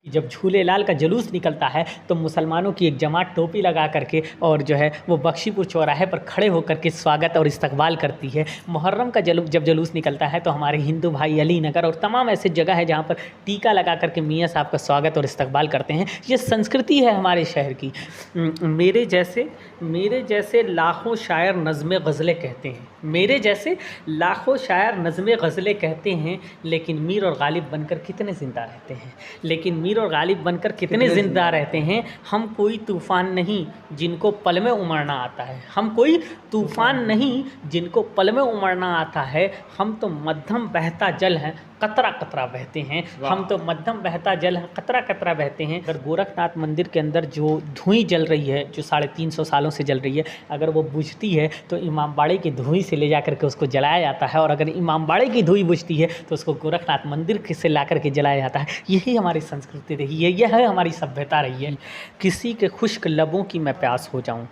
जब झूलेलाल का जुलूस निकलता है तो मुसलमानों की एक जमात टोपी लगा करके और जो है वो बख्शीपुर चौराहे पर खड़े होकर के स्वागत और इस्तकबाल करती है। मुहर्रम का जब जुलूस निकलता है तो हमारे हिंदू भाई अली नगर और तमाम ऐसे जगह है जहाँ पर टीका लगा करके मियाँ साहब का स्वागत और इस्तकबाल करते हैं। ये संस्कृति है हमारे शहर की। मेरे जैसे लाखों शायर नज़्में गज़लें कहते हैं, मेरे जैसे लाखों शायर नज़्में गज़लें कहते हैं, लेकिन मीर और गालिब बनकर कितने ज़िंदा रहते हैं, लेकिन मीर और गालिब बनकर कितने ज़िंदा रहते हैं। हम कोई तूफ़ान नहीं जिनको पल में उमड़ना आता है, हम कोई तूफ़ान नहीं जिनको पल में उमड़ना आता है। हम तो मध्यम बहता जल हैं, कतरा कतरा बहते हैं। हम तो मध्यम बहता जल हैं, कतरा कतरा बहते हैं। अगर गोरखनाथ मंदिर के अंदर जो धुएँ जल रही है, जो 350 सालों से जल रही है, अगर वो बुझती है तो इमामबाड़े की धुएँ से ले जा करके उसको जलाया जाता है, और अगर इमामबाड़े की धुएँ बुझती है तो उसको गोरखनाथ मंदिर से ला करके जलाया जाता है। यही हमारी संस्कृति रही है, यह है हमारी सभ्यता रही है। किसी के खुश्क लबों की मैं प्यास हो जाऊँ,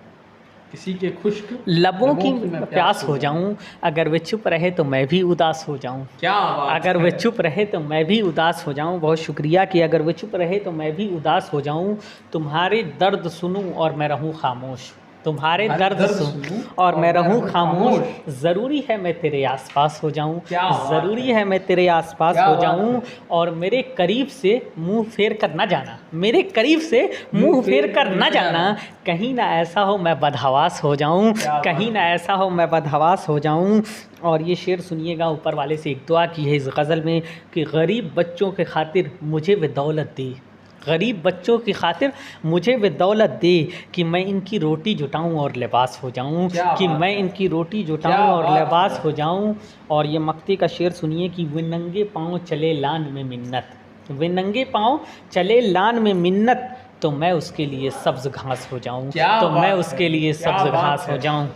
किसी के खुश्क लबों की प्यास हो जाऊं, अगर वे चुप रहे तो मैं भी उदास हो जाऊं। क्या बात अगर वे चुप रहे तो मैं भी उदास हो जाऊं। बहुत शुक्रिया कि अगर वे चुप रहे तो मैं भी उदास हो जाऊं। तुम्हारे दर्द सुनूं और मैं रहूं खामोश, तुम्हारे दर्द सुनूं और मैं रहूं खामोश। ज़रूरी है मैं तेरे आसपास हो जाऊं, ज़रूरी है मैं तेरे आसपास हो जाऊं, और मेरे करीब से मुंह फेर कर ना जाना, मेरे करीब से मुंह फेर कर ना जाना। कहीं ना ऐसा हो मैं बदहवास हो जाऊं, कहीं ना ऐसा हो मैं बदहवास हो जाऊं। और ये शेर सुनिएगा, ऊपर वाले से एक दुआ की है इस गज़ल में कि गरीब बच्चों के खातिर मुझे वे दौलत दे, गरीब बच्चों की खातिर मुझे वे दौलत दे, कि मैं इनकी रोटी जुटाऊं और लिबास हो जाऊं, कि मैं इनकी रोटी जुटाऊं और लिबास हो जाऊं। और ये मक्ते का शेर सुनिए कि वे नंगे पाँव चले लान में मिन्नत, वे नंगे पाँव चले लान में मिन्नत, तो मैं उसके लिए सब्ज़ घास हो जाऊं, तो मैं उसके लिए सब्ज़ घास हो जाऊं।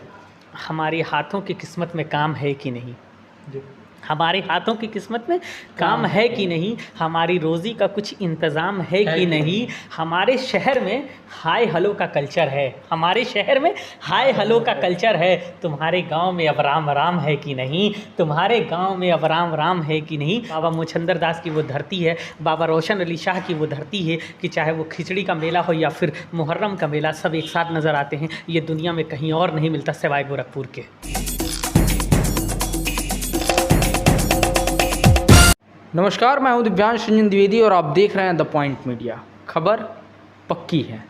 हमारे हाथों की किस्मत में काम है कि नहीं, हमारे हाथों की किस्मत में काम है कि नहीं, हमारी रोज़ी का कुछ इंतज़ाम है कि नहीं। हमारे शहर में हाय हलो का कल्चर है, हमारे शहर में हाय हलो का कल्चर है। तुम्हारे गांव में अब राम राम है कि नहीं, तुम्हारे गांव में अब राम राम है कि नहीं। बाबा मोचंदर दास की वो धरती है, बाबा रोशन अली शाह की वो धरती है कि चाहे वो खिचड़ी का मेला हो या फिर मुहर्रम का मेला, सब एक साथ नज़र आते हैं। ये दुनिया में कहीं और नहीं मिलता सिवाय गोरखपुर के। नमस्कार, मैं हूं दिव्यांश रंजन द्विवेदी और आप देख रहे हैं द पॉइंट मीडिया। खबर पक्की है।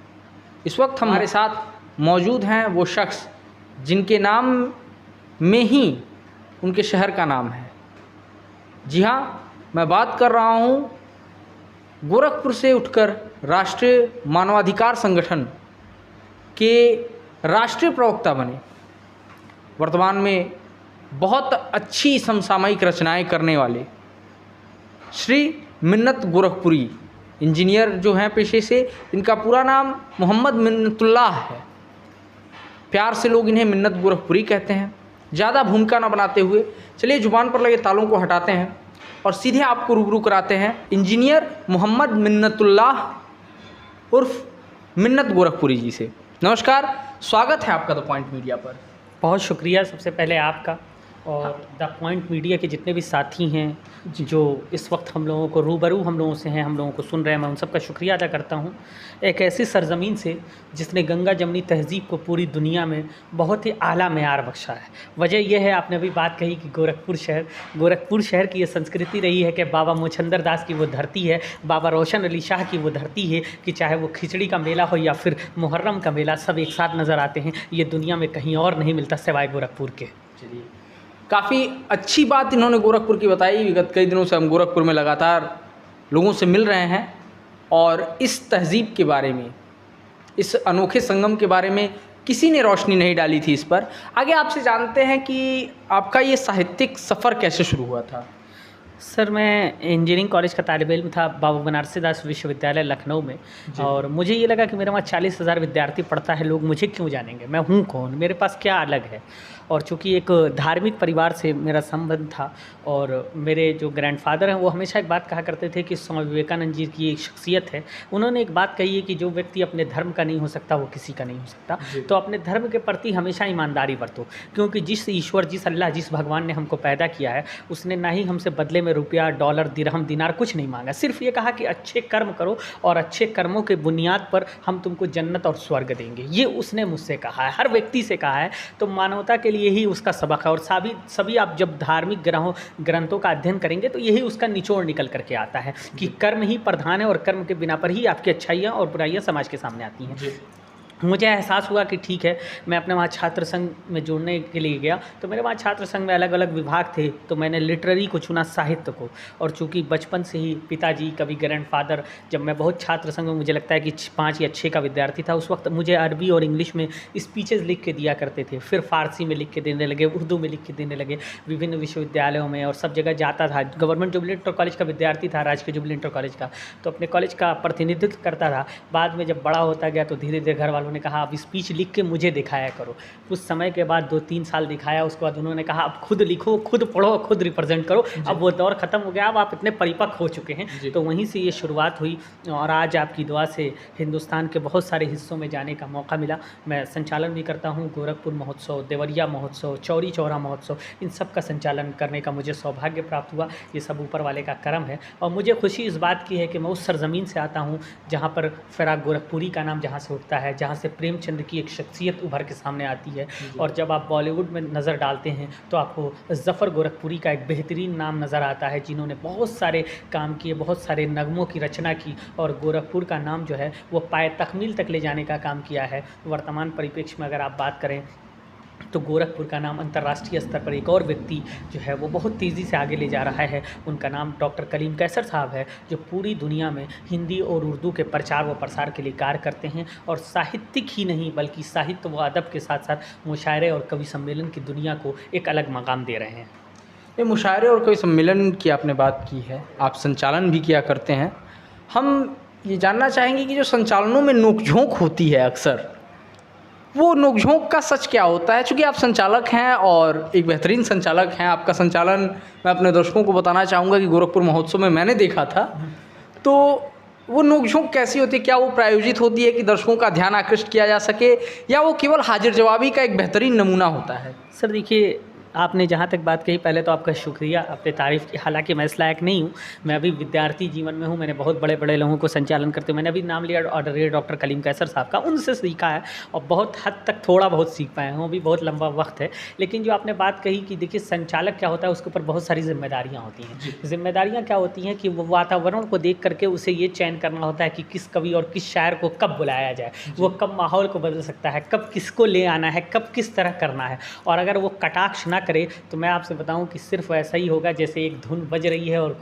इस वक्त हमारे साथ मौजूद हैं वो शख्स जिनके नाम में ही उनके शहर का नाम है। जी हाँ, मैं बात कर रहा हूं गोरखपुर से उठकर राष्ट्रीय मानवाधिकार संगठन के राष्ट्रीय प्रवक्ता बने, वर्तमान में बहुत अच्छी समसामयिक रचनाएं करने वाले श्री मिन्नत गोरखपुरी, इंजीनियर जो हैं पेशे से। इनका पूरा नाम मोहम्मद मिन्नतुल्लाह है, प्यार से लोग इन्हें मिन्नत गोरखपुरी कहते हैं। ज़्यादा भूमिका न बनाते हुए चलिए जुबान पर लगे तालों को हटाते हैं और सीधे आपको रूबरू कराते हैं इंजीनियर मोहम्मद मिन्नतुल्लाह उर्फ मिन्नत गोरखपुरी जी से। नमस्कार, स्वागत है आपका द पॉइंट मीडिया पर। बहुत शुक्रिया सबसे पहले आपका, और द पॉइंट मीडिया के जितने भी साथी हैं जो इस वक्त हम लोगों को रूबरू हम लोगों से हैं, हम लोगों को सुन रहे हैं, मैं उन सब का शुक्रिया अदा करता हूं। एक ऐसी सरज़मीन से जिसने गंगा जमनी तहज़ीब को पूरी दुनिया में बहुत ही आला मेयार बख्शा है। वजह यह है, आपने अभी बात कही कि गोरखपुर शहर की ये संस्कृति रही है कि बाबा मोचंदर दास की वो धरती है, बाबा रोशन अली शाह की वो धरती है कि चाहे वो खिचड़ी का मेला हो या फिर मुहर्रम का मेला, सब एक साथ नज़र आते हैं। ये दुनिया में कहीं और नहीं मिलता सिवाय गोरखपुर के। चलिए, काफ़ी अच्छी बात इन्होंने गोरखपुर की बताई। विगत कई दिनों से हम गोरखपुर में लगातार लोगों से मिल रहे हैं और इस तहज़ीब के बारे में, इस अनोखे संगम के बारे में किसी ने रोशनी नहीं डाली थी इस पर। आगे आपसे जानते हैं कि आपका ये साहित्यिक सफ़र कैसे शुरू हुआ था। सर, मैं इंजीनियरिंग कॉलेज का तालिब इल्म था बाबा बनारसी दास विश्वविद्यालय लखनऊ में, और मुझे ये लगा कि मेरे वहाँ 40,000 विद्यार्थी पढ़ता है, लोग मुझे क्यों जानेंगे, मैं हूँ कौन, मेरे पास क्या अलग है। और चूँकि एक धार्मिक परिवार से मेरा संबंध था, और मेरे जो ग्रैंडफादर हैं वो हमेशा एक बात कहा करते थे कि स्वामी विवेकानंद जी की एक शख्सियत है, उन्होंने एक बात कही है कि जो व्यक्ति अपने धर्म का नहीं हो सकता वो किसी का नहीं हो सकता। तो अपने धर्म के प्रति हमेशा ईमानदारी बरतो, क्योंकि जिस ईश्वर, जिस अल्लाह, जिस भगवान ने हमको पैदा किया है, उसने ना ही हमसे बदले में में रुपया, डॉलर, दिरहम, दिनार कुछ नहीं मांगा। सिर्फ ये कहा कि अच्छे कर्म करो और अच्छे कर्मों के बुनियाद पर हम तुमको जन्नत और स्वर्ग देंगे। ये उसने मुझसे कहा है, हर व्यक्ति से कहा है। तो मानवता के लिए ही उसका सबक है। और सभी आप जब धार्मिक ग्रंथों का अध्ययन करेंगे तो यही उसका निचोड़ निकल करके आता है कि कर्म ही प्रधान है और कर्म के बिना पर ही आपकी अच्छाइयाँ और बुराइयाँ समाज के सामने आती हैं। मुझे एहसास हुआ कि ठीक है, मैं अपने वहाँ छात्र संघ में जुड़ने के लिए गया। तो मेरे वहाँ छात्र संघ में अलग अलग विभाग थे, तो मैंने लिटरेरी को चुना, साहित्य को। और चूँकि बचपन से ही पिताजी, कभी ग्रैंडफादर, जब मैं बहुत छात्र संघ में, मुझे लगता है कि 5 या 6 का विद्यार्थी था, उस वक्त मुझे अरबी और इंग्लिश में स्पीचेज़ लिख के दिया करते थे। फिर फ़ारसी में लिख के देने लगे, उर्दू में लिख के देने लगे, विभिन्न विश्वविद्यालयों में और सब जगह जाता था। गवर्नमेंट जुबली इंटर कॉलेज का विद्यार्थी था, राजकीय जुबली इंटर कॉलेज का, तो अपने कॉलेज का प्रतिनिधित्व करता था। बाद में जब बड़ा होता गया तो धीरे धीरे घर वालों ने कहा अब स्पीच लिख के मुझे दिखाया करो। कुछ समय के बाद 2-3 साल दिखाया, उसके बाद उन्होंने कहा अब खुद लिखो, खुद पढ़ो, खुद रिप्रेजेंट करो। अब वो दौर ख़त्म हो गया, अब आप इतने परिपक्व हो चुके हैं। तो वहीं से ये शुरुआत हुई और आज आपकी दुआ से हिंदुस्तान के बहुत सारे हिस्सों में जाने का मौका मिला। मैं संचालन भी करता हूँ, गोरखपुर महोत्सव, देवरिया महोत्सव, चौरी चौरा महोत्सव, इन सब का संचालन करने का मुझे सौभाग्य प्राप्त हुआ। ये सब ऊपर वाले का करम है। और मुझे खुशी इस बात की है कि मैं उस सरज़मीन से आता हूँ जहाँ पर फ़िराक गोरखपुरी का नाम जहाँ से उठता है, जहाँ से प्रेमचंद की एक शख्सियत उभर के सामने आती है। और जब आप बॉलीवुड में नज़र डालते हैं तो आपको ज़फ़र गोरखपुरी का एक बेहतरीन नाम नज़र आता है, जिन्होंने बहुत सारे काम किए, बहुत सारे नगमों की रचना की और गोरखपुर का नाम जो है वो पाए तकमील तक ले जाने का काम किया है। वर्तमान परिप्रेक्ष्य में अगर आप बात करें तो गोरखपुर का नाम अंतर्राष्ट्रीय स्तर पर एक और व्यक्ति जो है वो बहुत तेज़ी से आगे ले जा रहा है। उनका नाम डॉक्टर कलीम कैसर साहब है, जो पूरी दुनिया में हिंदी और उर्दू के प्रचार व प्रसार के लिए कार्य करते हैं और साहित्यिक ही नहीं बल्कि साहित्य व अदब के साथ साथ मुशायरे और कवि सम्मेलन की दुनिया को एक अलग मकाम दे रहे हैं। ये मुशायरे और कवि सम्मेलन की आपने बात की है, आप संचालन भी किया करते हैं। हम ये जानना चाहेंगे कि जो संचालनों में नोक-झोंक होती है अक्सर, वो नोक-झोंक का सच क्या होता है? चूँकि आप संचालक हैं और एक बेहतरीन संचालक हैं, आपका संचालन मैं अपने दर्शकों को बताना चाहूँगा कि गोरखपुर महोत्सव में मैंने देखा था। तो वो नोक-झोंक कैसी होती है? क्या वो प्रायोजित होती है कि दर्शकों का ध्यान आकृष्ट किया जा सके, या वो केवल हाजिर जवाबी का एक बेहतरीन नमूना होता है? सर देखिए, आपने जहाँ तक बात कही, पहले तो आपका शुक्रिया, आपने तारीफ़ की। हालांकि मैं इस लायक नहीं हूँ, मैं अभी विद्यार्थी जीवन में हूँ। मैंने बहुत बड़े बड़े लोगों को संचालन करते हुए, मैंने अभी नाम लिया ऑनरेरी डॉक्टर कलीम कैसर साहब का, उनसे सीखा है और बहुत हद तक थोड़ा बहुत सीख पाए हैं, अभी बहुत लंबा वक्त है। लेकिन जो आपने बात कही कि देखिए संचालक क्या होता है, उसके ऊपर बहुत सारी जिम्मेदारियाँ होती हैं। जिम्मेदारियाँ क्या होती हैं कि वो वातावरण को देख करके उसे ये चयन करना होता है कि किस कवि और किस शायर को कब बुलाया जाए, वो कब माहौल को बदल सकता है, कब किसको ले आना है, कब किस तरह करना है। और अगर वो कटाक्ष ना करे तो मैं आपसे बताऊं कि सिर्फ वैसा ही होगा जैसे एक धुन बज रही है और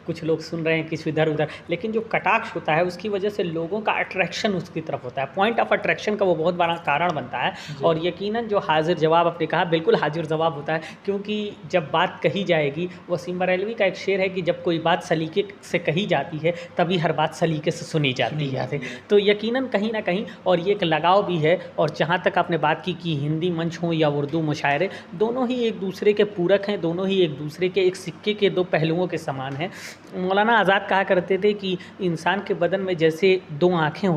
कुछ लोग सुन रहे हैं किसी इधर उधर। लेकिन जो कटाक्ष होता है उसकी वजह से लोगों का अट्रैक्शन उसकी तरफ होता है, पॉइंट ऑफ अट्रैक्शन का वो बहुत बड़ा कारण बनता है। और यकीनन जो हाजिर जवाब आपने कहा, बिल्कुल हाजिर जवाब होता है, क्योंकि जब बात कही जाएगी, वसीम बरेलवी का एक शेर है कि जब कोई बात सलीके से कही जाती है तभी हर बात सलीके से सुनी जाती है। तो यकीनन कहीं ना कहीं, और ये एक लगाव भी है। और जहाँ तक आपने बात की कि हिंदी मंच हो या उर्दू मुशायरे, दोनों ही एक दूसरे के पूरक हैं, दोनों ही एक दूसरे के एक सिक्के के 2 पहलुओं के समान हैं। मौलाना आज़ाद कहा करते थे कि इंसान के बदन में जैसे 2 आँखें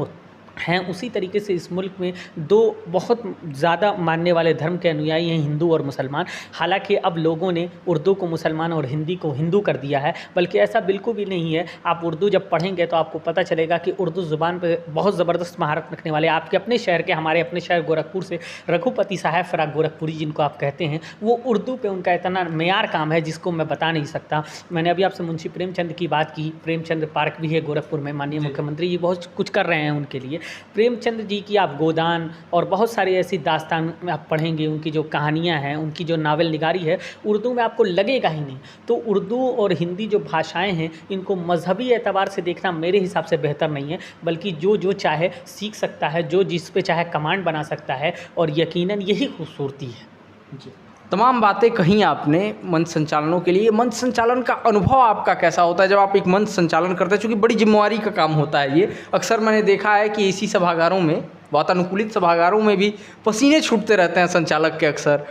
हैं, उसी तरीके से इस मुल्क में 2 बहुत ज़्यादा मानने वाले धर्म के अनुयायी हैं, हिंदू और मुसलमान। हालांकि अब लोगों ने उर्दू को मुसलमान और हिंदी को हिंदू कर दिया है, बल्कि ऐसा बिल्कुल भी नहीं है। आप उर्दू जब पढ़ेंगे तो आपको पता चलेगा कि उर्दू ज़ुबान पे बहुत ज़बरदस्त महारत रखने वाले आपके अपने शहर के, हमारे अपने शहर गोरखपुर से रघुपति साहब फ़िराक गोरखपुरी जिनको आप कहते हैं, वो उर्दू पे उनका इतना मेयार काम है जिसको मैं बता नहीं सकता। मैंने अभी आपसे मुंशी प्रेमचंद की बात की, प्रेमचंद पार्क भी है गोरखपुर में, माननीय मुख्यमंत्री जी बहुत कुछ कर रहे हैं उनके लिए। प्रेमचंद जी की आप गोदान और बहुत सारी ऐसी दास्तान में आप पढ़ेंगे, उनकी जो कहानियाँ हैं, उनकी जो नावल निगारी है, उर्दू में आपको लगेगा ही नहीं। तो उर्दू और हिंदी जो भाषाएं हैं, इनको मजहबी एतबार से देखना मेरे हिसाब से बेहतर नहीं है, बल्कि जो चाहे सीख सकता है, जो जिस पे चाहे कमांड बना सकता है, और यकीनन यही खूबसूरती है। जी, तमाम बातें कही आपने मंच संचालनों के लिए। मंच संचालन का अनुभव आपका कैसा होता है जब आप एक मंच संचालन करते हैं? चूँकि बड़ी जिम्मेवारी का काम होता है ये। अक्सर मैंने देखा है कि इसी सभागारों में, वातानुकूलित सभागारों में भी पसीने छूटते रहते हैं संचालक के। अक्सर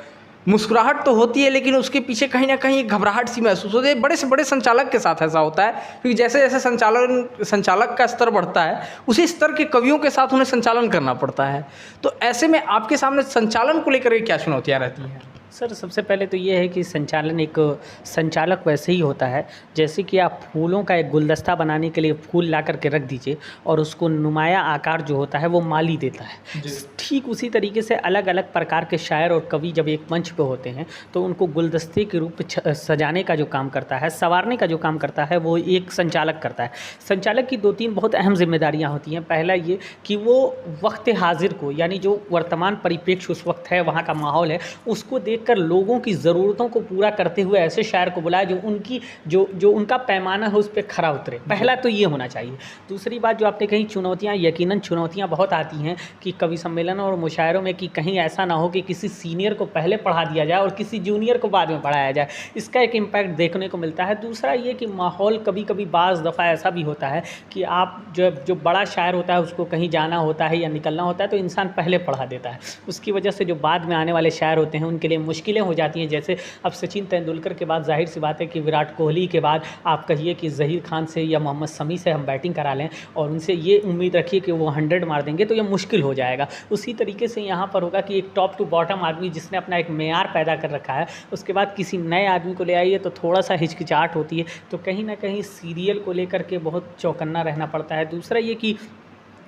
मुस्कुराहट तो होती है, लेकिन उसके पीछे कहीं ना कहीं एक घबराहट सी महसूस होती है। बड़े से बड़े संचालक के साथ ऐसा होता है, क्योंकि जैसे जैसे संचालक का स्तर बढ़ता है, उसी स्तर के कवियों के साथ उन्हें संचालन करना पड़ता है। तो ऐसे में आपके सामने संचालन को लेकर क्या चुनौतियाँ रहती हैं? सर सबसे पहले तो ये है कि संचालन एक संचालक वैसे ही होता है जैसे कि आप फूलों का एक गुलदस्ता बनाने के लिए फूल ला करके रख दीजिए और उसको नुमाया आकार जो होता है वो माली देता है। ठीक उसी तरीके से अलग अलग प्रकार के शायर और कवि जब एक मंच पे होते हैं तो उनको गुलदस्ते के रूप में सजाने का जो काम करता है, संवारने का जो काम करता है, वो एक संचालक करता है। संचालक की 2-3 बहुत अहम जिम्मेदारियाँ होती हैं। पहला ये कि वो वक्त हाजिर को, यानी जो वर्तमान परिप्रेक्ष्य उस वक्त है, वहाँ का माहौल है, उसको देखकर लोगों की ज़रूरतों को पूरा करते हुए ऐसे शायर को बुलाए जो उनकी जो उनका पैमाना है उस पर खरा उतरे। पहला तो ये होना चाहिए। दूसरी बात जो आपने कही, चुनौतियाँ, यकीनन चुनौतियाँ बहुत आती हैं कि कवि सम्मेलन और मुशायरों में कि कहीं ऐसा ना हो कि किसी सीनियर को पहले पढ़ा दिया जाए और किसी जूनियर को बाद में पढ़ाया जाए। इसका एक इम्पैक्ट देखने को मिलता है। दूसरा ये कि माहौल कभी कभी बाज़ दफ़ा ऐसा भी होता है कि आप जो बड़ा शायर होता है उसको कहीं जाना होता है या निकलना होता है तो इंसान पहले पढ़ा देता है। उसकी वजह से जो बाद में आने वाले शायर होते हैं उनके लिए मुश्किलें हो जाती हैं। जैसे अब सचिन तेंदुलकर के बाद ज़ाहिर सी बात है कि विराट कोहली के बाद आप कहिए कि ज़हीर खान से या मोहम्मद शमी से हम बैटिंग करा लें और उनसे ये उम्मीद रखिए कि वो 100 मार देंगे तो ये मुश्किल हो जाएगा। उसी तरीके से यहाँ पर होगा कि एक टॉप टू बॉटम आदमी जिसने अपना एक मेयार पैदा कर रखा है, उसके बाद किसी नए आदमी को ले आइए तो थोड़ा सा हिचकिचाहट होती है। तो कहीं ना कहीं सीरियल को लेकर के बहुत चौकन्ना रहना पड़ता है। दूसरा ये कि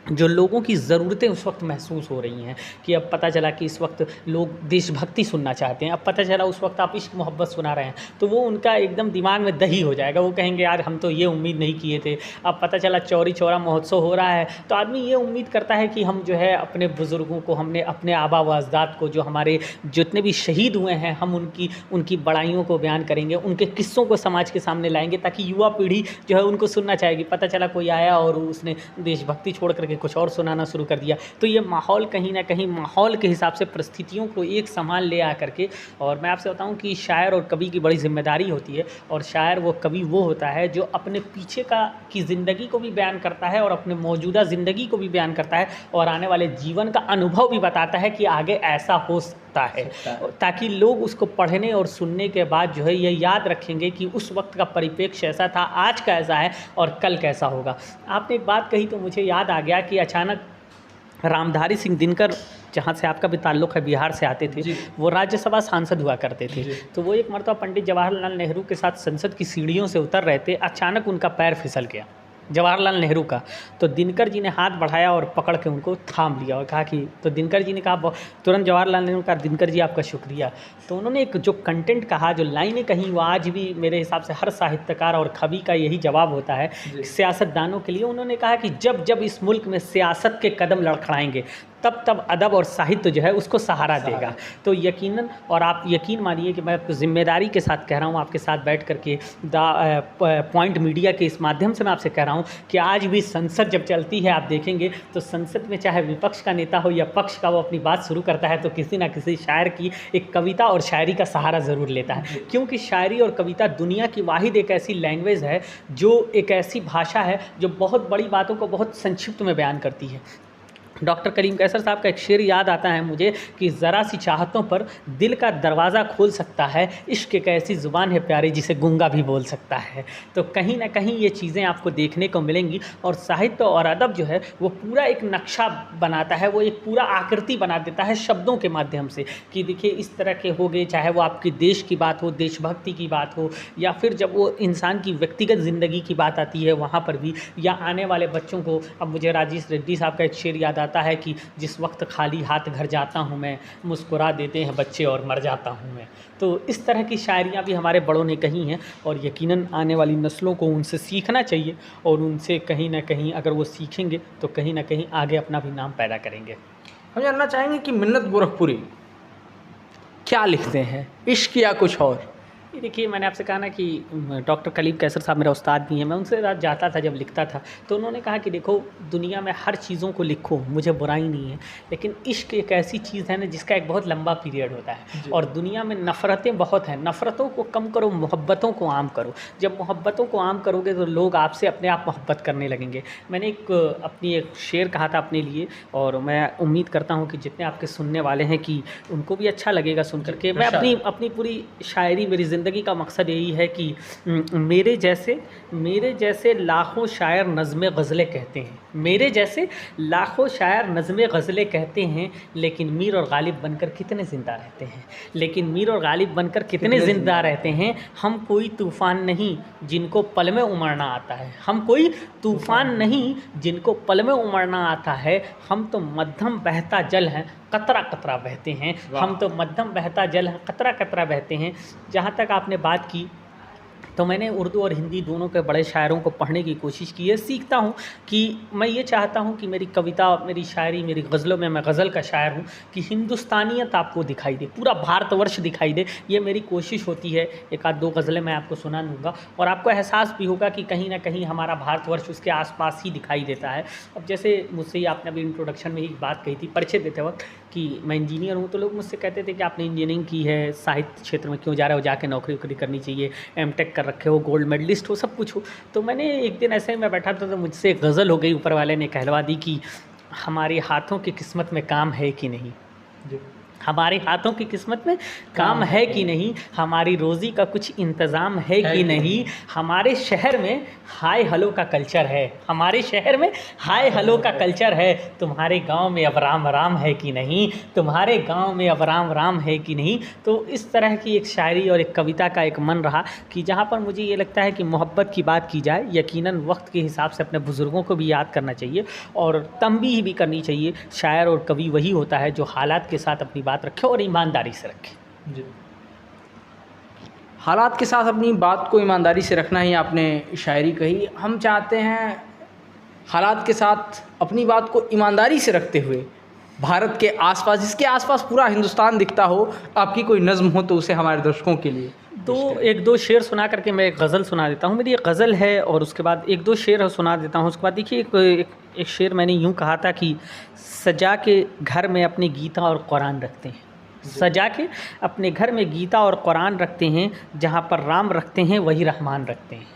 जो लोगों की ज़रूरतें उस वक्त महसूस हो रही हैं कि अब पता चला कि इस वक्त लोग देशभक्ति सुनना चाहते हैं, अब पता चला उस वक्त आप इश्क मोहब्बत सुना रहे हैं, तो वो उनका एकदम दिमाग में दही हो जाएगा। वो कहेंगे यार हम तो ये उम्मीद नहीं किए थे। अब पता चला चौरी चौरा महोत्सव हो रहा है तो आदमी ये उम्मीद करता है कि हम जो है अपने बुज़ुर्गों को, हमने अपने आबा व अजदाद को, जो हमारे जितने भी शहीद हुए हैं, हम उनकी बड़ाइयों को बयान करेंगे, उनके किस्सों को समाज के सामने लाएंगे ताकि युवा पीढ़ी जो है उनको सुनना चाहेगी। पता चला कोई आया और उसने देशभक्ति छोड़ करके कुछ और सुनाना शुरू कर दिया। तो ये माहौल कहीं ना कहीं माहौल के हिसाब से परिस्थितियों को एक समान ले आ करके, और मैं आपसे बताऊं कि शायर और कवि की बड़ी जिम्मेदारी होती है। और शायर वो कवि वो होता है जो अपने पीछे की ज़िंदगी को भी बयान करता है और अपने मौजूदा ज़िंदगी को भी बयान करता है और आने वाले जीवन का अनुभव भी बताता है कि आगे ऐसा हो सकता है, ताकि लोग उसको पढ़ने और सुनने के बाद जो है ये याद रखेंगे कि उस वक्त का परिप्रेक्ष्य ऐसा था, आज का ऐसा है और कल कैसा होगा। आपने एक बात कही तो मुझे याद आ गया कि अचानक रामधारी सिंह दिनकर, जहाँ से आपका भी ताल्लुक़ है, बिहार से आते थे, वो राज्यसभा सांसद हुआ करते थे। तो वो एक मरतबा पंडित जवाहरलाल नेहरू के साथ संसद की सीढ़ियों से उतर रहे थे, अचानक उनका पैर फिसल गया, जवाहरलाल नेहरू का। तो दिनकर जी ने हाथ बढ़ाया और पकड़ के उनको थाम लिया और कहा कि, तो दिनकर जी ने कहा, तुरंत जवाहरलाल नेहरू कहा दिनकर जी आपका शुक्रिया। तो उन्होंने एक जो कंटेंट कहा, जो लाइनें कहीं, वो आज भी मेरे हिसाब से हर साहित्यकार और कवि का यही जवाब होता है सियासतदानों के लिए। उन्होंने कहा कि जब जब इस मुल्क में सियासत के कदम लड़खड़ाएंगे तब तब अदब और साहित्य जो है उसको सहारा देगा। तो यकीनन, और आप यकीन मानिए कि मैं ज़िम्मेदारी के साथ कह रहा हूँ, आपके साथ बैठ करके पॉइंट मीडिया के इस माध्यम से मैं आपसे कह रहा हूँ कि आज भी संसद जब चलती है, आप देखेंगे तो संसद में चाहे विपक्ष का नेता हो या पक्ष का, वो अपनी बात शुरू करता है तो किसी ना किसी शायर की एक कविता और शायरी का सहारा ज़रूर लेता है। क्योंकि शायरी और कविता दुनिया की वाहिद एक ऐसी लैंग्वेज है, जो एक ऐसी भाषा है जो बहुत बड़ी बातों को बहुत संक्षिप्त में बयान करती है। डॉक्टर करीम कैसर साहब का एक शेर याद आता है मुझे कि ज़रा सी चाहतों पर दिल का दरवाज़ा खोल सकता है, इश्क एक ऐसी ज़ुबान है प्यारी जिसे गूंगा भी बोल सकता है। तो कहीं ना कहीं ये चीज़ें आपको देखने को मिलेंगी। और साहित्य और अदब जो है वो पूरा एक नक्शा बनाता है, वो एक पूरा आकृति बना देता है शब्दों के माध्यम से कि देखिए इस तरह के हो गए, चाहे वो आपके देश की बात हो, देशभक्ति की बात हो, या फिर जब वो इंसान की व्यक्तिगत ज़िंदगी की बात आती है वहाँ पर भी, या आने वाले बच्चों को। अब मुझे राजेश रेड्डी साहब का एक शेर याद आता है कि जिस वक्त खाली हाथ घर जाता हूँ मैं, मुस्कुरा देते हैं बच्चे और मर जाता हूँ मैं। तो इस तरह की शायरियाँ भी हमारे बड़ों ने कही हैं और यकीनन आने वाली नस्लों को उनसे सीखना चाहिए और उनसे कहीं ना कहीं अगर वो सीखेंगे तो कहीं ना कहीं आगे अपना भी नाम पैदा करेंगे। हम जानना चाहेंगे कि मिन्नत गोरखपुरी क्या लिखते हैं, इश्क या कुछ और? देखिए, मैंने आपसे कहा ना कि डॉक्टर कलीम कैसर साहब मेरा उस्ताद भी हैं, मैं उनसे रात जाता था जब लिखता था, तो उन्होंने कहा कि देखो दुनिया में हर चीज़ों को लिखो, मुझे बुराई नहीं है, लेकिन इश्क एक ऐसी चीज़ है ना जिसका एक बहुत लंबा पीरियड होता है। और दुनिया में नफ़रतें बहुत हैं, नफ़रतों को कम करो, मोहब्बतों को आम करो। जब मोहब्बतों को आम करोगे तो लोग आपसे अपने आप मोहब्बत करने लगेंगे। मैंने एक शेर कहा था अपने लिए और मैं उम्मीद करता हूँ कि जितने आपके सुनने वाले हैं कि उनको भी अच्छा लगेगा सुन करके। मैं अपनी पूरी शायरी, मेरी ज़िंदगी का मकसद यही है कि मेरे जैसे लाखों शायर नज़्म गज़लें कहते हैं, मेरे जैसे लाखों शायर नज़्म गज़लें कहते हैं, लेकिन मीर और गालिब बनकर कितने ज़िंदा रहते हैं, लेकिन मीर और गालिब बनकर कितने ज़िंदा रहते हैं। हम कोई तूफ़ान नहीं जिनको पल में उमड़ना आता है, हम कोई तूफ़ान नहीं जिनको पल में उमड़ना आता है। हम तो मध्यम बहता जल हैं, कतरा कतरा बहते हैं, हम तो मध्यम बहता जल हैं, कतरा कतरा बहते हैं। जहाँ तक आपने बात की, तो मैंने उर्दू और हिंदी दोनों के बड़े शायरों को पढ़ने की कोशिश की है। सीखता हूँ कि मैं ये चाहता हूँ कि मेरी कविता, मेरी शायरी, मेरी गज़लों में, मैं गज़ल का शायर हूँ, कि हिंदुस्तानियत आपको दिखाई दे, पूरा भारतवर्ष दिखाई दे। ये मेरी कोशिश होती है। एक आध दो गज़लें मैं आपको सुना दूँगा और आपको एहसास भी होगा कि कहीं ना कहीं हमारा भारतवर्ष उसके आसपास ही दिखाई देता है। अब जैसे मुझसे ही आपने अभी इंट्रोडक्शन में ही बात कही थी, परिचय देते वक्त, कि मैं इंजीनियर हूँ, तो लोग मुझसे कहते थे कि आपने इंजीनियरिंग की है, साहित्य क्षेत्र में क्यों जा रहे हो, जाके नौकरी वोकरी करनी चाहिए, एमटेक कर रखे हो, गोल्ड मेडलिस्ट हो, सब कुछ हो। तो मैंने एक दिन ऐसे मैं बैठा था तो मुझसे एक गज़ल हो गई, ऊपर वाले ने कहलवा दी कि हमारे हाथों की किस्मत में काम है कि नहीं, हमारे हाथों की किस्मत में काम है कि नहीं, हमारी रोज़ी का कुछ इंतज़ाम है कि नहीं, हमारे शहर में हाय हलो का कल्चर है, हमारे शहर में हाय हलो का कल्चर है, तुम्हारे गांव में अब राम राम है कि नहीं, तुम्हारे गांव में अब राम राम है कि नहीं। तो इस तरह की एक शायरी और एक कविता का एक मन रहा कि जहाँ पर मुझे ये लगता है कि मोहब्बत की बात की जाए, यकीनन वक्त के हिसाब से अपने बुज़ुर्गों को भी याद करना चाहिए और तंबीह भी करनी चाहिए। शायर और कवि वही होता है जो हालात के साथ अपनी बात रखे और ईमानदारी से रखे। जी, हालात के साथ अपनी बात को ईमानदारी से रखना ही आपने शायरी कही। हम चाहते हैं हालात के साथ अपनी बात को ईमानदारी से रखते हुए भारत के आसपास, जिसके आसपास पूरा हिंदुस्तान दिखता हो, आपकी कोई नज़्म हो तो उसे हमारे दर्शकों के लिए एक दो शेर सुना करके मैं एक गज़ल सुना देता हूँ। मेरी एक गज़ल है और उसके बाद एक दो शेर सुना देता हूँ। उसके बाद देखिए एक शेर मैंने यूँ कहा था कि सजा के घर में अपने गीता और कुरान रखते हैं, सजा के अपने घर में गीता और कुरान रखते हैं, जहाँ पर राम रखते हैं वही रहमान रखते हैं,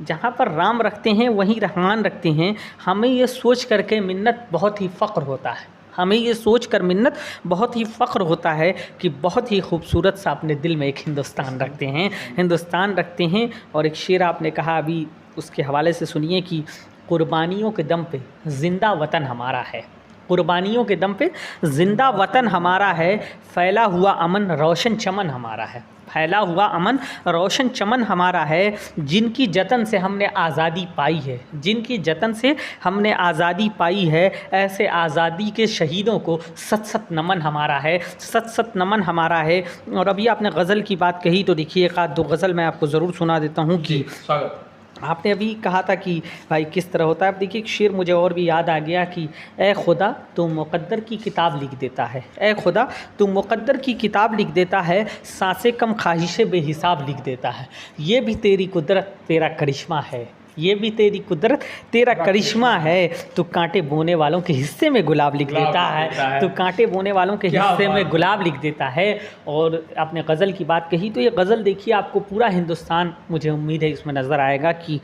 जहाँ पर राम रखते हैं वहीं रहमान रखते हैं। हमें ये सोच करके मिन्नत बहुत ही फ़ख्र होता है, हमें ये सोच कर मिन्नत बहुत ही फ़ख्र होता है कि बहुत ही खूबसूरत सा अपने दिल में एक हिंदुस्तान रखते हैं, हिंदुस्तान रखते हैं। और एक शेर आपने कहा अभी, उसके हवाले से सुनिए कि कुर्बानियों के दम पे ज़िंदा वतन हमारा है, कुर्बानियों के दम पे ज़िंदा वतन हमारा है, फैला हुआ अमन रोशन चमन हमारा है, फैला हुआ अमन रोशन चमन हमारा है। जिनकी जतन से हमने आज़ादी पाई है, जिनकी जतन से हमने आज़ादी पाई है, ऐसे आज़ादी के शहीदों को सत सत नमन हमारा है, सत सत नमन हमारा है। और अभी आपने गज़ल की बात कही तो देखिए एक आध दो गज़ल मैं आपको ज़रूर सुना देता हूँ कि स्वागत। आपने अभी कहा था कि भाई किस तरह होता है। अब देखिए एक शेर मुझे और भी याद आ गया कि ए खुदा तू मुक़द्दर की किताब लिख देता है, ए खुदा तू मुक़द्दर की किताब लिख देता है, सांसें कम ख्वाहिशें बेहिसाब लिख देता है। ये भी तेरी कुदरत तेरा करिश्मा है, ये भी तेरी कुदरत तेरा करिश्मा है। तू कांटे बोने वालों के हिस्से में गुलाब लिख देता है, तू कांटे बोने वालों के हिस्से में गुलाब लिख देता है। और आपने गज़ल की बात कही तो ये गज़ल देखिए आपको पूरा हिंदुस्तान, मुझे उम्मीद है इसमें नज़र आएगा कि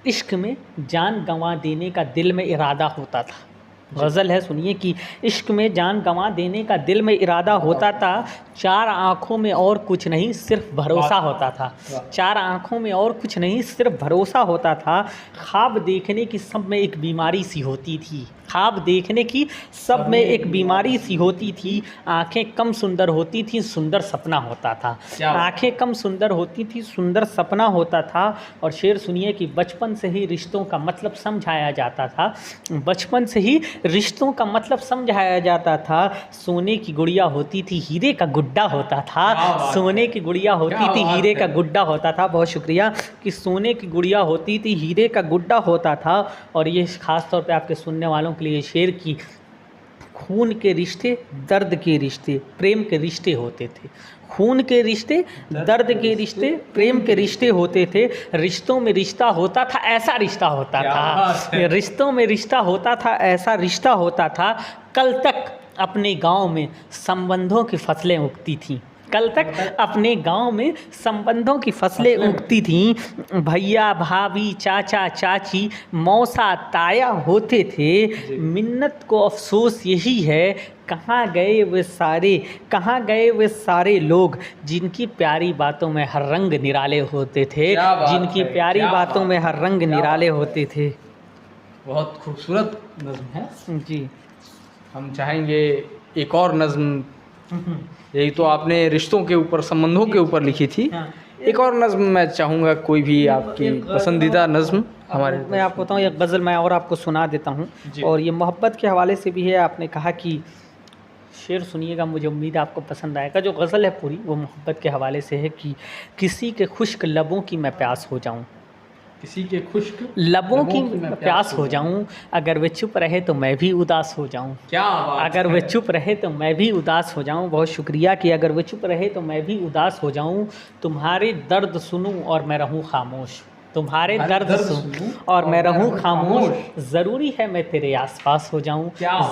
इश्क में जान गंवा देने का दिल में इरादा होता था। गज़ल है, सुनिए कि इश्क में जान गंवा देने का दिल में इरादा होता था, चार आँखों में और कुछ नहीं सिर्फ भरोसा होता था, चार आँखों में और कुछ नहीं सिर्फ भरोसा होता था। ख्वाब देखने की सब में एक बीमारी सी होती थी, ख्वाब देखने की सब में एक बीमारी सी होती थी। आँखें कम सुंदर होती थी, सुंदर सपना होता था, आँखें कम सुंदर होती थी, सुंदर सपना होता था। और शेर सुनिए कि बचपन से ही रिश्तों का मतलब समझाया जाता था, बचपन से ही रिश्तों का मतलब समझाया जाता था। सोने की गुड़िया होती थी, हीरे का गुड्डा होता था, सोने की गुड़िया होती थी, हीरे का गुड्डा होता था। बहुत शुक्रिया कि सोने की गुड़िया होती थी, हीरे का गुड्डा होता था। और ये ख़ास तौर पे आपके सुनने वालों के लिए शेर की खून के रिश्ते, दर्द के रिश्ते, प्रेम के रिश्ते होते थे, खून के रिश्ते, दर्द के रिश्ते, प्रेम के रिश्ते होते थे। रिश्तों में रिश्ता होता था, ऐसा रिश्ता होता था, रिश्तों में रिश्ता होता था, ऐसा रिश्ता होता था। कल तक अपने गांव में संबंधों की फसलें उगती थीं, कल तक अपने गांव में संबंधों की फसलें उगती थीं, भैया भाभी चाचा चाची मौसा ताया होते थे। मिन्नत को अफसोस यही है, कहाँ गए वे सारे लोग जिनकी प्यारी बातों में हर रंग निराले होते थे, जिनकी प्यारी बातों में हर रंग निराले होते थे। बहुत खूबसूरत नज़्म है जी। हम चाहेंगे एक और नज़्म, यही तो आपने रिश्तों के ऊपर, संबंधों के ऊपर लिखी थी। एक और नज़्म मैं चाहूँगा, कोई भी आपकी पसंदीदा नज़्म हमारे। मैं आपको बताऊँ एक गज़ल मैं और आपको सुना देता हूँ, और ये मोहब्बत के हवाले से भी है। आपने कहा कि शेर सुनिएगा, मुझे उम्मीद है आपको पसंद आएगा। जो गज़ल है पूरी वो मोहब्बत के हवाले से है कि किसी के खुश्क लबों की मैं प्यास हो जाऊँ, किसी के खुश्क लबों की मैं प्यास हो जाऊं, अगर वे चुप रहे तो मैं भी उदास हो जाऊं। क्या बात अगर वे चुप रहे तो मैं भी उदास हो जाऊं। बहुत शुक्रिया कि अगर वे चुप रहे तो मैं भी उदास हो जाऊं। तुम्हारे दर्द सुनूं और मैं रहूं खामोश, तुम्हारे दर्द सुनूं और मैं रहूं खामोश। ज़रूरी है मैं तेरे आसपास हो जाऊं,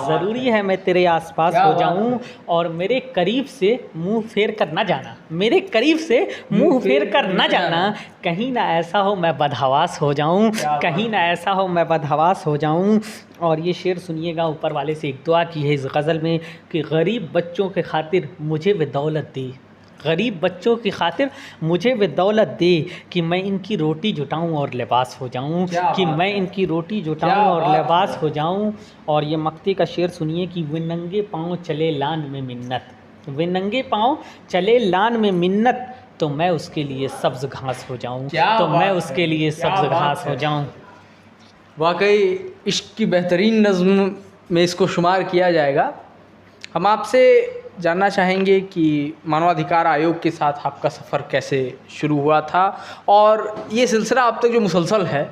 ज़रूरी है मैं तेरे आसपास हो जाऊं, और मेरे करीब से मुंह फेर कर ना जाना, मेरे करीब से मुंह फेर कर ना जाना। कहीं ना ऐसा हो मैं बदहवास हो जाऊं, कहीं ना ऐसा हो मैं बदहवास हो जाऊं। और ये शेर सुनिएगा, ऊपर वाले से एक दुआ की है इस गज़ल में कि गरीब बच्चों के खातिर मुझे वे दौलत दे, गरीब बच्चों की खातिर मुझे वे दौलत दे, कि मैं इनकी रोटी जुटाऊं और लिबास हो जाऊं, कि मैं इनकी रोटी जुटाऊं और लिबास हो जाऊं। और ये मक्ते का शेर सुनिए कि वे नंगे पाँव चले लान में मिन्नत, वे नंगे पाँव चले लान में मिन्नत, तो मैं उसके लिए सब्ज़ घास हो जाऊं, तो मैं उसके लिए सब्ज़ घास हो जाऊं। वाकई इश्क की बेहतरीन नज़्म में इसको शुमार किया जाएगा। हम आपसे जानना चाहेंगे कि मानवाधिकार आयोग के साथ आपका सफ़र कैसे शुरू हुआ था, और ये सिलसिला अब तक जो मुसलसल है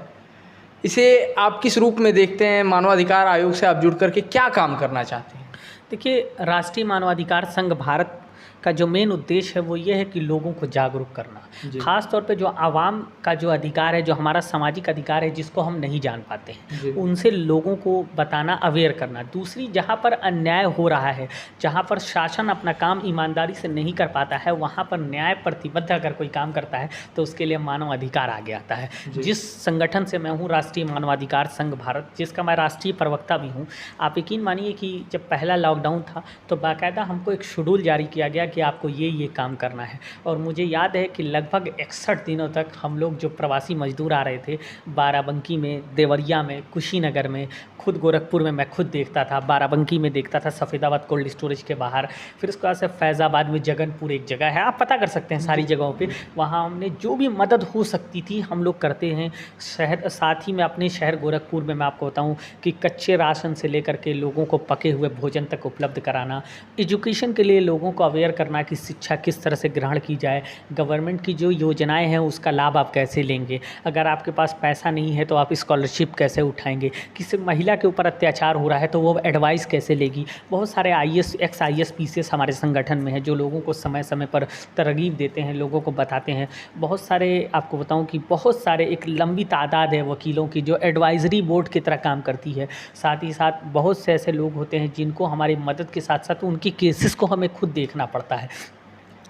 इसे आप किस रूप में देखते हैं? मानवाधिकार आयोग से आप जुड़ करके क्या काम करना चाहते हैं? देखिए, राष्ट्रीय मानवाधिकार संघ भारत का जो मेन उद्देश्य है वो ये है कि लोगों को जागरूक करना, ख़ास तौर पे जो आवाम का जो अधिकार है, जो हमारा सामाजिक अधिकार है जिसको हम नहीं जान पाते हैं, उनसे लोगों को बताना, अवेयर करना। दूसरी, जहाँ पर अन्याय हो रहा है, जहाँ पर शासन अपना काम ईमानदारी से नहीं कर पाता है, वहाँ पर न्याय प्रतिबद्ध अगर कोई काम करता है तो उसके लिए मानव अधिकार आगे आता है। जिस संगठन से मैं हूँ, राष्ट्रीय मानवाधिकार संघ भारत, जिसका मैं राष्ट्रीय प्रवक्ता भी हूँ, आप यकीन मानिए कि जब पहला लॉकडाउन था तो बाकायदा हमको एक शेड्यूल जारी किया गया कि आपको ये काम करना है। और मुझे याद है कि लगभग 61 दिनों तक हम लोग जो प्रवासी मजदूर आ रहे थे, बाराबंकी में, देवरिया में, कुशीनगर में, खुद गोरखपुर में मैं खुद देखता था, बाराबंकी में देखता था, सफ़ेदाबाद कोल्ड स्टोरेज के बाहर, फिर उसके बाद से फैज़ाबाद में जगनपुर एक जगह है, आप पता कर सकते हैं सारी जगहों पे। वहाँ हमने जो भी मदद हो सकती थी हम लोग करते हैं। शहर, साथ ही में अपने शहर गोरखपुर में मैं आपको बताऊँ कि कच्चे राशन से लेकर के लोगों को पके हुए भोजन तक उपलब्ध कराना, एजुकेशन के लिए लोगों को अवेयर करना कि शिक्षा किस तरह से ग्रहण की जाए, गवर्नमेंट की जो योजनाएं हैं उसका लाभ आप कैसे लेंगे, अगर आपके पास पैसा नहीं है तो आप स्कॉलरशिप कैसे उठाएंगे, किसी महिला के ऊपर अत्याचार हो रहा है तो वो एडवाइस कैसे लेगी। बहुत सारे IAS, ex-IAS PCS हमारे संगठन में है जो लोगों को समय समय पर तरगीब देते हैं, लोगों को बताते हैं। बहुत सारे, आपको बताऊं कि बहुत सारे, एक लंबी तादाद है वकीलों की जो एडवाइज़री बोर्ड की तरह काम करती है। साथ ही साथ बहुत से ऐसे लोग होते हैं जिनको हमारी मदद के साथ साथ उनकी केसेस को हमें खुद देखना पड़ता है।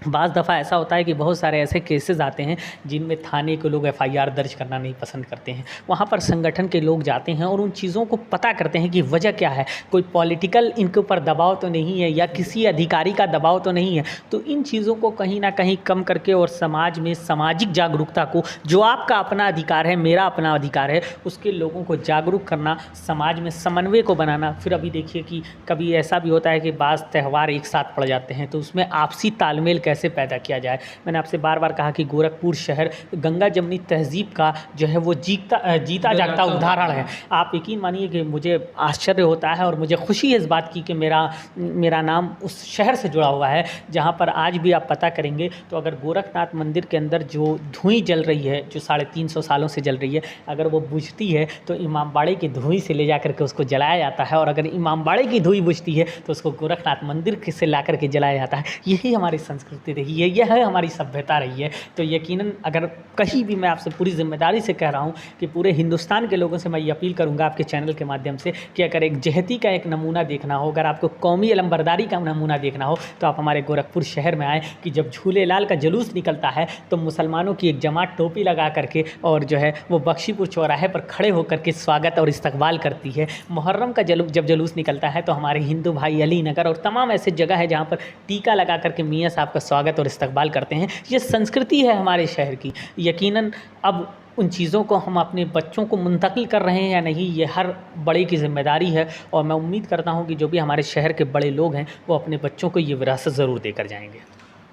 बाज़ दफ़ा ऐसा होता है कि बहुत सारे ऐसे केसेस आते हैं जिनमें थाने के लोग FIR दर्ज करना नहीं पसंद करते हैं। वहाँ पर संगठन के लोग जाते हैं और उन चीज़ों को पता करते हैं कि वजह क्या है, कोई पॉलिटिकल इनके ऊपर दबाव तो नहीं है या किसी अधिकारी का दबाव तो नहीं है। तो इन चीज़ों को कहीं ना कहीं कम करके और समाज में सामाजिक जागरूकता को, जो आपका अपना अधिकार है, मेरा अपना अधिकार है, उसके लोगों को जागरूक करना, समाज में समन्वय को बनाना। फिर अभी देखिए कि कभी ऐसा भी होता है कि बाज़ त्यौहार एक साथ पड़ जाते हैं तो उसमें आपसी तालमेल कैसे पैदा किया जाए। मैंने आपसे बार बार कहा कि गोरखपुर शहर गंगा जमनी तहजीब का जो है वो जीता जागता उदाहरण है। आप यकीन मानिए कि मुझे आश्चर्य होता है और मुझे खुशी है इस बात की कि मेरा नाम उस शहर से जुड़ा हुआ है जहाँ पर आज भी आप पता करेंगे तो अगर गोरखनाथ मंदिर के अंदर जो धुएं जल रही है, जो 350 सालों से जल रही है, अगर वो बुझती है तो इमामबाड़े की धुएं से ले जाकर के उसको जलाया जाता है, और अगर इमामबाड़े की धुएं बुझती है तो उसको गोरखनाथ मंदिर से ला करके जलाया जाता है। यही हमारी संस्कृति संस्कृति रही है, यह है हमारी सभ्यता रही है। तो यकीनन अगर कहीं भी, मैं आपसे पूरी जिम्मेदारी से कह रहा हूँ कि पूरे हिंदुस्तान के लोगों से मैं ये अपील करूँगा आपके चैनल के माध्यम से कि अगर एक जहती का एक नमूना देखना हो, अगर आपको कौमी अलंबरदारी का नमूना देखना हो, तो आप हमारे गोरखपुर शहर में आएँ कि जब झूलेलाल का जुलूस निकलता है तो मुसलमानों की एक जमात टोपी लगा करके और जो है वो बख्शीपुर चौराहे पर खड़े होकर के स्वागत और इस्तकबाल करती है। मुहर्रम का जब जुलूस निकलता है तो हमारे हिंदू भाई अली नगर और तमाम ऐसे जगह है जहाँ पर टीका लगा करके मियाँ साहब का स्वागत और इस्तकबाल करते हैं। ये संस्कृति है हमारे शहर की। यकीनन अब उन चीज़ों को हम अपने बच्चों को मुंतकिल कर रहे हैं या नहीं, ये हर बड़े की ज़िम्मेदारी है। और मैं उम्मीद करता हूँ कि जो भी हमारे शहर के बड़े लोग हैं वो अपने बच्चों को ये विरासत ज़रूर देकर जाएंगे।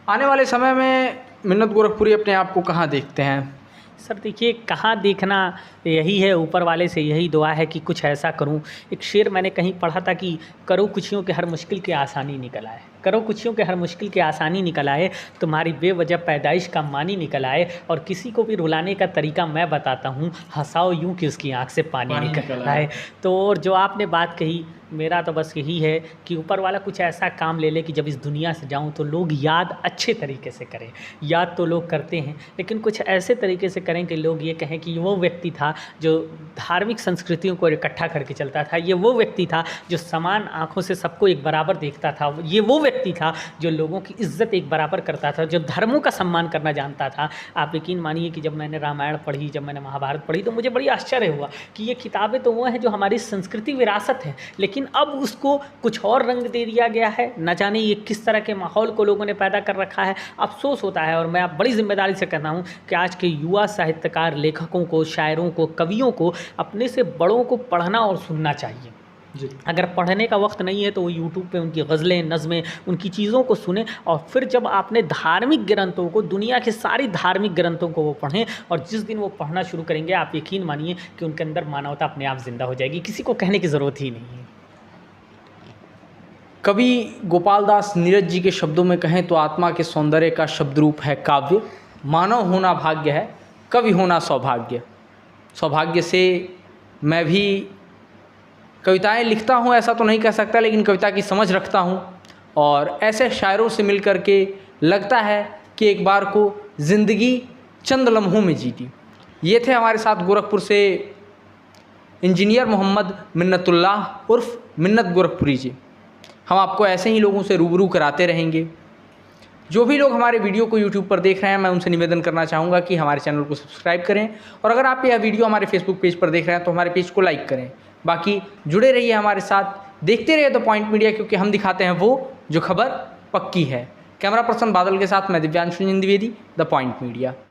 आने वाले समय में मिन्नत गोरखपुरी अपने आप को कहाँ देखते हैं? सर देखिए, कहाँ देखना, यही है, ऊपर वाले से यही दुआ है कि कुछ ऐसा करूं। एक शेर मैंने कहीं पढ़ा था कि करो कुछियों के हर मुश्किल के आसानी निकल आए, करो कुछियों के हर मुश्किल के आसानी निकल आए, तुम्हारी बेवजह पैदाइश का मानी निकल आए, और किसी को भी रुलाने का तरीका मैं बताता हूँ, हंसाओ यूँ कि उसकी आँख से पानी निकल आए। तो और जो आपने बात कही, मेरा तो बस यही है कि ऊपर वाला कुछ ऐसा काम ले ले कि जब इस दुनिया से जाऊं तो लोग याद अच्छे तरीके से करें। याद तो लोग करते हैं, लेकिन कुछ ऐसे तरीके से करें कि लोग ये कहें कि वो व्यक्ति था जो धार्मिक संस्कृतियों को इकट्ठा करके चलता था, ये वो व्यक्ति था जो समान आँखों से सबको एक बराबर देखता था, ये वो व्यक्ति था जो लोगों की इज्जत एक बराबर करता था, जो धर्मों का सम्मान करना जानता था। आप यकीन मानिए कि जब मैंने रामायण पढ़ी, जब मैंने महाभारत पढ़ी, तो मुझे बड़ी आश्चर्य हुआ कि ये किताबें तो वो हैं जो हमारी संस्कृति विरासत है, लेकिन अब उसको कुछ और रंग दे दिया गया है। न जाने ये किस तरह के माहौल को लोगों ने पैदा कर रखा है। अफसोस होता है, और मैं आप बड़ी जिम्मेदारी से कहता हूँ कि आज के युवा साहित्यकार, लेखकों को, शायरों को, कवियों को अपने से बड़ों को पढ़ना और सुनना चाहिए जी। अगर पढ़ने का वक्त नहीं है तो वो यूट्यूब पे उनकी गज़लें, नज़में, उनकी चीज़ों को सुने, और फिर जब आपने धार्मिक ग्रंथों को, दुनिया के सारी धार्मिक ग्रंथों को वो पढ़ें, और जिस दिन वो पढ़ना शुरू करेंगे आप यकीन मानिए कि उनके अंदर मानवता अपने आप जिंदा हो जाएगी। किसी को कहने की ज़रूरत ही नहीं है। कवि गोपाल दास नीरज जी के शब्दों में कहें तो आत्मा के सौंदर्य का शब्द रूप है काव्य। मानव होना भाग्य है, कवि होना सौभाग्य। सौभाग्य से मैं भी कविताएं लिखता हूं ऐसा तो नहीं कह सकता, लेकिन कविता की समझ रखता हूं, और ऐसे शायरों से मिल कर के लगता है कि एक बार को ज़िंदगी चंद लम्हों में जीती। ये थे हमारे साथ गोरखपुर से इंजीनियर मोहम्मद मिन्नतुल्लाह उर्फ मिन्नत गोरखपुरी जी। हम आपको ऐसे ही लोगों से रूबरू कराते रहेंगे। जो भी लोग हमारे वीडियो को यूट्यूब पर देख रहे हैं, मैं उनसे निवेदन करना चाहूँगा कि हमारे चैनल को सब्सक्राइब करें, और अगर आप यह वीडियो हमारे फेसबुक पेज पर देख रहे हैं तो हमारे पेज को लाइक करें। बाकी जुड़े रहिए हमारे साथ, देखते रहिए द पॉइंट मीडिया, क्योंकि हम दिखाते हैं वो जो खबर पक्की है। कैमरा पर्सन बादल के साथ मैं Divyanshu Dwivedi, the point media.